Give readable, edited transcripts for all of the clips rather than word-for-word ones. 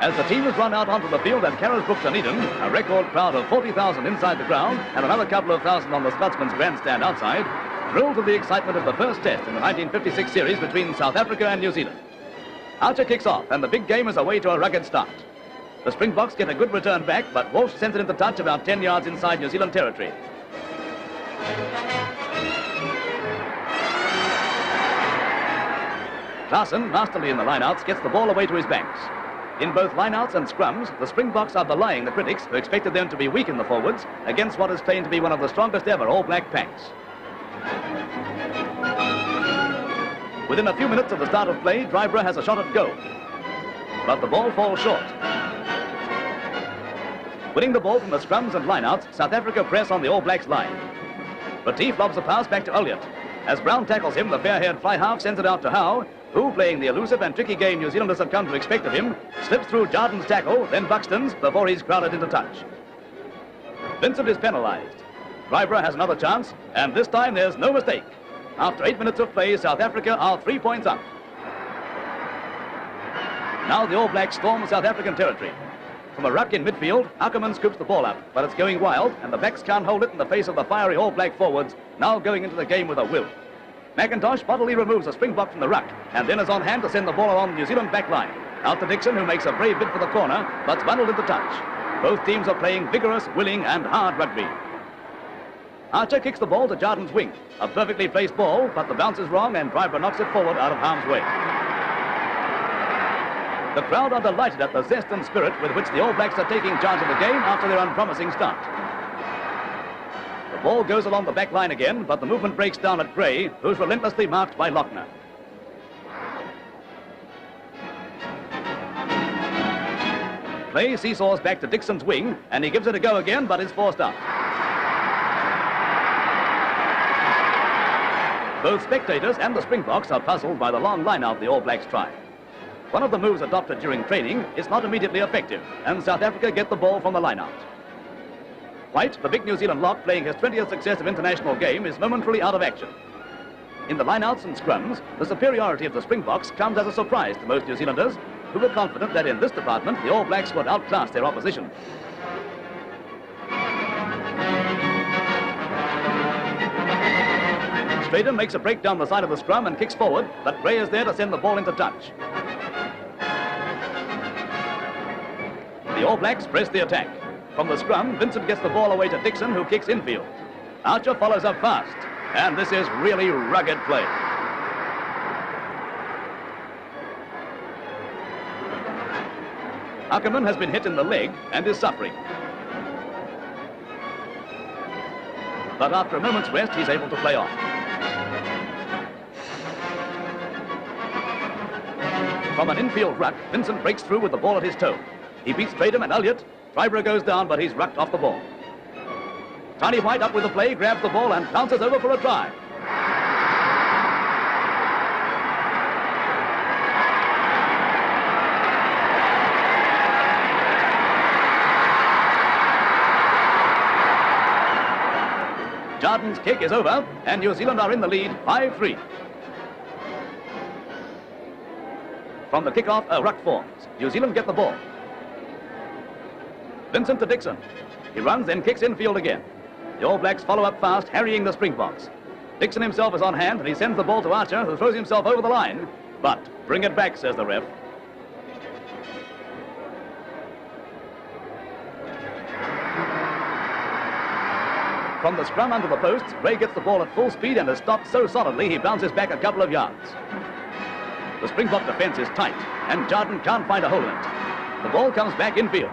As the team is run out onto the field at Carisbrook, Dunedin, a record crowd of 40,000 inside the ground and another couple of thousand on the Scotsman's grandstand outside, thrilled with the excitement of the first test in the 1956 series between South Africa and New Zealand. Archer kicks off, and the big game is away to a rugged start. The Springboks get a good return back, but Walsh sends it into touch about 10 yards inside New Zealand territory. Larson, masterly in the lineouts, gets the ball away to his backs. In both lineouts and scrums, the Springboks are belying the critics who expected them to be weak in the forwards against what is claimed to be one of the strongest ever All Black packs. Within a few minutes of the start of play, Drybrough has a shot at goal, but the ball falls short. Winning the ball from the scrums and lineouts, South Africa press on the All Blacks line. Retief lobs a pass back to Elliott. As Brown tackles him, the fair-haired fly-half sends it out to Howe, who, playing the elusive and tricky game New Zealanders have come to expect of him, slips through Jardin's tackle, then Buxton's, before he's crowded into touch. Vincent is penalised. Drybrough has another chance, and this time there's no mistake. After 8 minutes of play, South Africa are 3 points up. Now the All Blacks storm South African territory. From a ruck in midfield, Ackerman scoops the ball up, but it's going wild, and the backs can't hold it in the face of the fiery All Black forwards, now going into the game with a will. McIntosh bodily removes a Springbok from the ruck, and then is on hand to send the ball along the New Zealand back line. Out to Dixon, who makes a brave bid for the corner, but's bundled into touch. Both teams are playing vigorous, willing, and hard rugby. Archer kicks the ball to Jardin's wing. A perfectly placed ball, but the bounce is wrong, and Drybrough knocks it forward out of harm's way. The crowd are delighted at the zest and spirit with which the All Blacks are taking charge of the game after their unpromising start. The ball goes along the back line again, but the movement breaks down at Gray, who's relentlessly marked by Lochner. Clay seesaws back to Dixon's wing, and he gives it a go again, but is forced out. Both spectators and the Springboks are puzzled by the long line-out the All Blacks try. One of the moves adopted during training is not immediately effective, and South Africa get the ball from the line-out. White, the big New Zealand lock playing his 20th successive international game, is momentarily out of action. In the line-outs and scrums, the superiority of the Springboks comes as a surprise to most New Zealanders, who were confident that in this department the All Blacks would outclass their opposition. Straden makes a break down the side of the scrum and kicks forward, but Gray is there to send the ball into touch. The All Blacks press the attack. From the scrum, Vincent gets the ball away to Dixon, who kicks infield. Archer follows up fast, and this is really rugged play. Ackerman has been hit in the leg and is suffering. But after a moment's rest, he's able to play on. From an infield ruck, Vincent breaks through with the ball at his toe. He beats Straden and Elliott. Drybrough goes down, but he's rucked off the ball. Tiny White up with the play, grabs the ball and bounces over for a try. Jardin's kick is over, and New Zealand are in the lead, 5-3. From the kickoff, a ruck forms. New Zealand get the ball. Vincent to Dixon. He runs, then kicks infield again. The All Blacks follow up fast, harrying the Springboks. Dixon himself is on hand, and he sends the ball to Archer, who throws himself over the line. But bring it back, says the ref. From the scrum under the posts, Gray gets the ball at full speed and is stopped so solidly he bounces back a couple of yards. The Springbok defence is tight, and Jardin can't find a hole in it. The ball comes back infield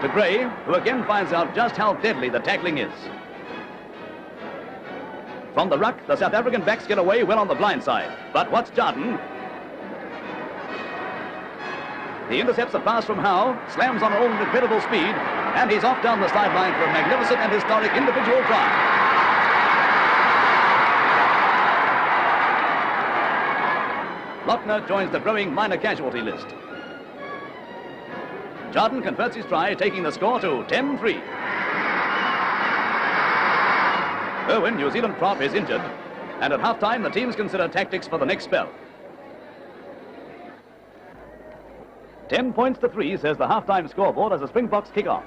to Gray, who again finds out just how deadly the tackling is. From the ruck, the South African backs get away well on the blind side. But what's Jardin? He intercepts a pass from Howe, slams on all incredible speed, and he's off down the sideline for a magnificent and historic individual try. Lochner joins the growing minor casualty list. Jardin converts his try, taking the score to 10-3. Irwin, New Zealand prop, is injured, and at half-time the teams consider tactics for the next spell. 10 points to 3 says the half-time scoreboard as the Springboks kick off.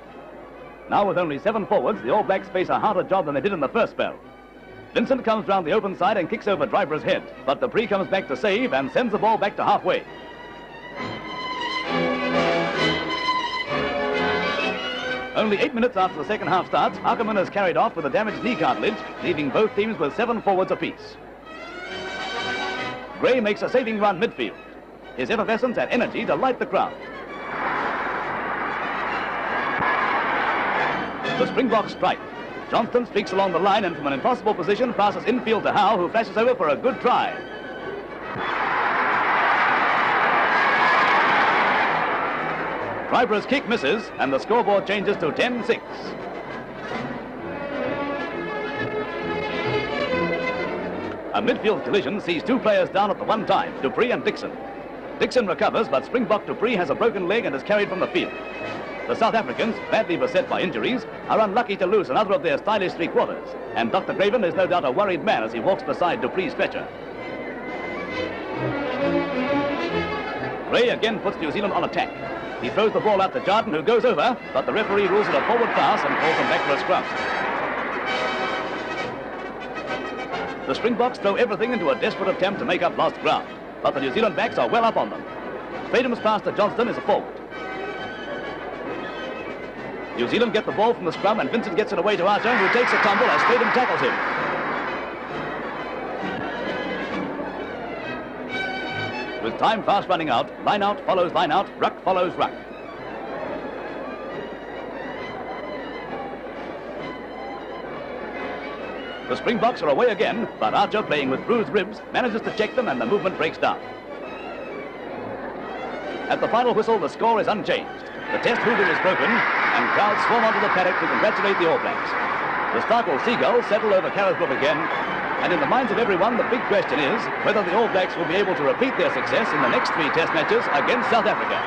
Now with only 7 forwards, the All Blacks face a harder job than they did in the first spell. Vincent comes round the open side and kicks over Driver's head, but Dupree comes back to save and sends the ball back to halfway. Only 8 minutes after the second half starts, Ackerman has carried off with a damaged knee cartilage, leaving both teams with 7 forwards apiece. Gray makes a saving run midfield. His effervescence and energy delight the crowd. The Springboks strike. Johnston streaks along the line and from an impossible position passes infield to Howe, who flashes over for a good try. Driver's kick misses and the scoreboard changes to 10-6. A midfield collision sees 2 players down at the one time, Dupree and Dixon. Dixon recovers, but Springbok Dupree has a broken leg and is carried from the field. The South Africans, badly beset by injuries, are unlucky to lose another of their stylish three-quarters, and Dr. Craven is no doubt a worried man as he walks beside Dupree's stretcher. Gray again puts New Zealand on attack. He throws the ball out to Jardine, who goes over, but the referee rules it a forward pass and calls him back for a scrum. The Springboks throw everything into a desperate attempt to make up lost ground, but the New Zealand backs are well up on them. Stadium's pass to Johnston is a forward. New Zealand get the ball from the scrum and Vincent gets it away to Archer, who takes a tumble as Stadium tackles him. With time fast running out, line out follows line out, ruck follows ruck. The Springboks are away again, but Archer, playing with bruised ribs, manages to check them and the movement breaks down. At the final whistle, the score is unchanged. The test hoodoo is broken, and crowds swarm onto the paddock to congratulate the All Blacks. The startled Seagulls settle over Carisbrook again, and in the minds of everyone, the big question is whether the All Blacks will be able to repeat their success in the next 3 test matches against South Africa.